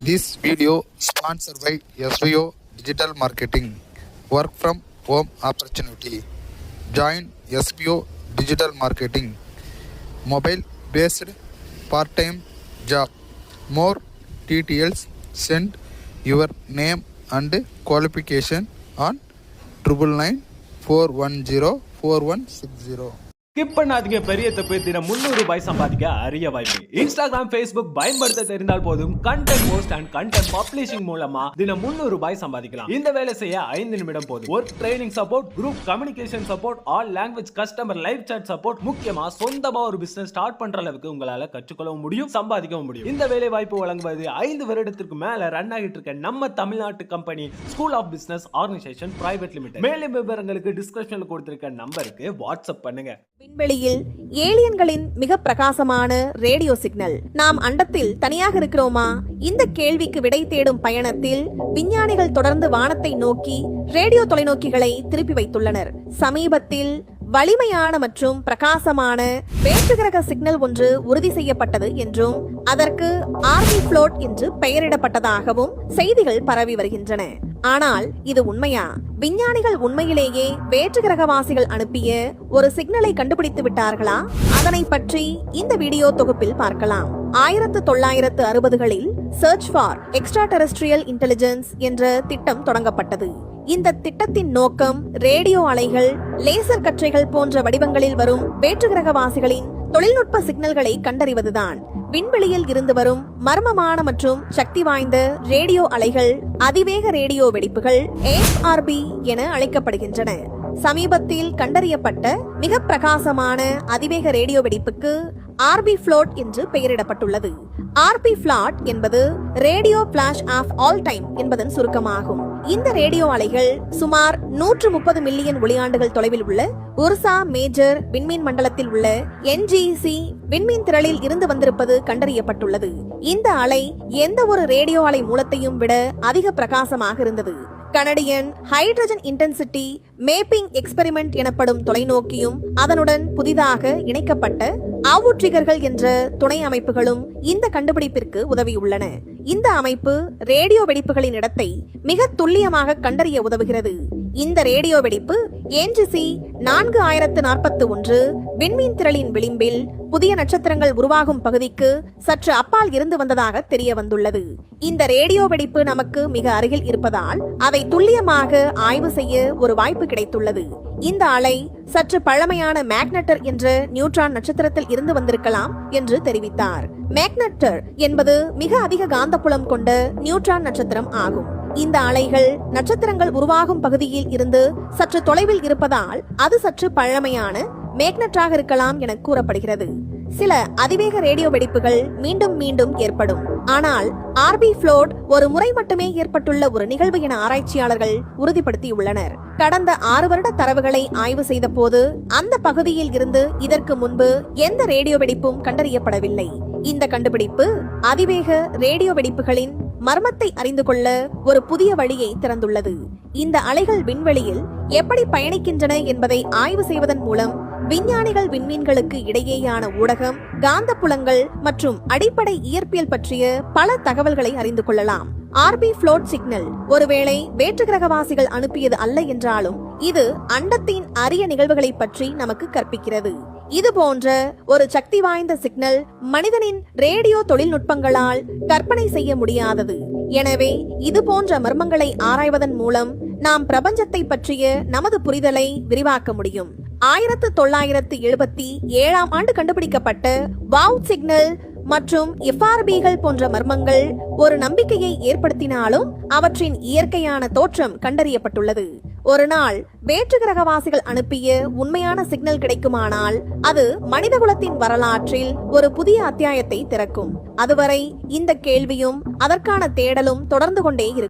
This video sponsored by SVO Digital Marketing. Work from home opportunity. Join SVO Digital Marketing. Mobile based part-time job. More details, send your name and qualification on 999 410 4160. Skip பண்ணாதீங்க. பெரிய தப்பு. தினம் 300 ரூபாய் சம்பாதிக்க அரிய வாய்ப்பு. Instagram, Facebook பயன்படுத்த தெரிந்தால் போதும். Content post and content publishing மூலமா தினம் 300 ரூபாய் சம்பாதிக்கலாம். இந்த வேலை செய்ய 5 நிமிடம் போதும். Work training support, group communication support, all language customer live chat support, முக்கியமா சொந்தமா ஒரு பிசினஸ் ஸ்டார்ட் பண்ற அளவுக்கு உங்களால கற்றுக்கொள்ளவும் முடியும், சம்பாதிக்கவும் முடியும். இந்த வேலை வாய்ப்பு வழங்குவது 5 வருடத்திற்கு மேல ரன் ஆகிட்டு இருக்க நம்ம தமிழ்நாட்டு company school of business organisation private limited. மேலும் விவரங்களுக்கு டிஸ்கிரிப்ஷன்ல கொடுத்திருக்க நம்பருக்கு வாட்ஸ்அப் பண்ணுங்க. விண்வெளியில் ஏலியன்களின் மிக பிரகாசமான ரேடியோ சிக்னல். நாம் அண்டத்தில் தனியாக இருக்கிறோமா? இந்த கேள்விக்கு விடை தேடும் பயணத்தில் விஞ்ஞானிகள் தொடர்ந்து வானத்தை நோக்கி ரேடியோ தொலைநோக்கிகளை திருப்பி வைத்துள்ளனர். சமீபத்தில் வலிமையான மற்றும் பிரகாசமான வேற்றுகிரக சிக்னல் ஒன்று உறுதி செய்யப்பட்டது என்றும் அதற்கு ஆர்பி ஃப்ளோட் என்று பெயரிடப்பட்டதாகவும் செய்திகள் பரவி வருகின்றன. ஆனால் இது உண்மையா? விஞ்ஞானிகள் உண்மையிலேயே வேற்று கிரகவாசிகள் அனுப்பிய ஒரு சிக்னலை கண்டுபிடித்து விட்டார்களா? அதனை பற்றி இந்த வீடியோ தொகுப்பில் பார்க்கலாம். 1960களில் search for extra terrestrial intelligence என்ற திட்டம் தொடங்கப்பட்டது. இந்த திட்டத்தின் நோக்கம் ரேடியோ அலைகள், லேசர் கற்றைகள் போன்ற வடிவங்களில் வரும் வேற்று கிரகவாசிகளின் தொழில்நுட்ப சிக்னல்களை கண்டறிவதுதான். விண்வெளியில் இருந்து வரும் மர்மமான மற்றும் சக்தி வாய்ந்த ரேடியோ அலைகள் அதிவேக ரேடியோ வெடிப்புகள் ARB என அழைக்கப்படுகின்றன. சமீபத்தில் கண்டறியப்பட்ட மிக பிரகாசமான அதிவேக ரேடியோ வெடிப்புக்கு ஆர்பி ஃப்ளோட் என்று பெயரிடப்பட்டுள்ளது. ஆர்பி ஃப்ளாட் என்பது radio flash of all time என்பதன் சுருக்கமாகும். இந்த ரேடியோ அலைகள் சுமார் 130 மில்லியன் ஒளியாண்டுகள் தொலைவில் உள்ள உர்சா மேஜர் விண்மீன் மண்டலத்தில் உள்ள NGC விண்மீன் திரளில் இருந்து வந்திருப்பது கண்டறியப்பட்டுள்ளது. இந்த அலை எந்த ஒரு ரேடியோ அலை மூலத்தையும் விட அதிக பிரகாசமாக இருந்தது. Canadian hydrogen intensity mapping experiment எனப்படும் தொலைநோக்கியும் அதனுடன் புதிதாக இணைக்கப்பட்ட அவுட்ரிகர்கள் என்ற துணை அமைப்புகளும் இந்த கண்டுபிடிப்பிற்கு உதவியுள்ளன. இந்த அமைப்பு ரேடியோ வெடிப்புகளின் இடத்தை மிக துல்லியமாக கண்டறிய உதவுகிறது. இந்த ரேடியோ வெடிப்பு NGC 4041 விண்மீன் திரளின் விளிம்பில் புதிய நட்சத்திரங்கள் உருவாகும் பகுதிக்கு சற்று அப்பால் இருந்து வந்ததாக தெரிய வந்துள்ளது. இந்த ரேடியோ வெடிப்பு நமக்கு மிக அருகில் இருப்பதால் அதை துல்லியமாக ஆய்வு செய்ய ஒரு வாய்ப்பு கிடைத்துள்ளது. இந்த அலை சற்று பழமையான மேக்னெட்டர் என்ற நியூட்ரான் நட்சத்திரத்தில் இருந்து வந்திருக்கலாம் என்று தெரிவித்தார். மேக்னெட்டர் என்பது மிக அதிக காந்தப்புலம் கொண்ட நியூட்ரான் நட்சத்திரம் ஆகும். இந்த அலைகள் நட்சத்திரங்கள் உருவாகும் பகுதியில் இருந்து சற்று தொலைவில் இருப்பதால் அது சற்று பழமையான மேக்னெட்டாக இருக்கலாம் என கூறப்படுகிறது. சில அதிவேக ரேடியோ வெடிப்புகள் மீண்டும் மீண்டும் ஏற்படும். ஆனால் ஆர்பி ஃப்ளோட் ஒரு முறை மட்டுமே ஏற்பட்டுள்ள ஒரு நிகழ்வு என ஆராய்ச்சியாளர்கள் உறுதிப்படுத்தியுள்ளனர். கடந்த 6 வருட தரவுகளை ஆய்வு செய்த போது அந்த பகுதியில் இருந்து இதற்கு முன்பு எந்த ரேடியோ வெடிப்பும் கண்டறியப்படவில்லை. இந்த கண்டுபிடிப்பு அதிவேக ரேடியோ வெடிப்புகளின் மர்மத்தை அறிந்து கொள்ள ஒரு புதிய வழியை திறந்துள்ளது. இந்த அலைகள் விண்வெளியில் எப்படி பயணிக்கின்றன என்பதை ஆய்வு செய்வதன் மூலம் விஞ்ஞானிகள் விண்மீன்களுக்கு இடையேயான ஊடகம், காந்தப்புலங்கள் மற்றும் அடிப்படை இயற்பியல் பற்றிய பல தகவல்களை அறிந்து கொள்ளலாம். ஆர்பி ஃப்ளோட் சிக்னல் ஒருவேளை வேற்று கிரகவாசிகள் அனுப்பியது அல்ல என்றாலும் இது அண்டத்தின் அரிய நிகழ்வுகளை பற்றி நமக்கு கற்பிக்கிறது. இது போன்ற ஒரு சக்தி வாய்ந்த சிக்னல் மனிதனின் ரேடியோ தொழில்நுட்பங்களால் கற்பனை செய்ய முடியாதது. எனவே இது போன்ற மர்மங்களை ஆராய்வதன் மூலம் நாம் பிரபஞ்சத்தை பற்றிய நமது புரிதலை விரிவாக்க முடியும். 1977ஆம் ஆண்டு கண்டுபிடிக்கப்பட்ட வாவ் சிக்னல் மற்றும் FRBகள் போன்ற மர்மங்கள் ஒரு நம்பிக்கையை ஏற்படுத்தினாலும் அவற்றின் இயற்கையான தோற்றம் கண்டறியப்பட்டுள்ளது. ஒரு நாள் வேற்று கிரகவாசிகள் அனுப்பிய உண்மையான சிக்னல் கிடைக்குமானால் அது மனிதகுலத்தின் வரலாற்றில் ஒரு புதிய அத்தியாயத்தை திறக்கும். அதுவரை இந்த கேள்வியும் அதற்கான தேடலும் தொடர்ந்து கொண்டே இருக்கும்.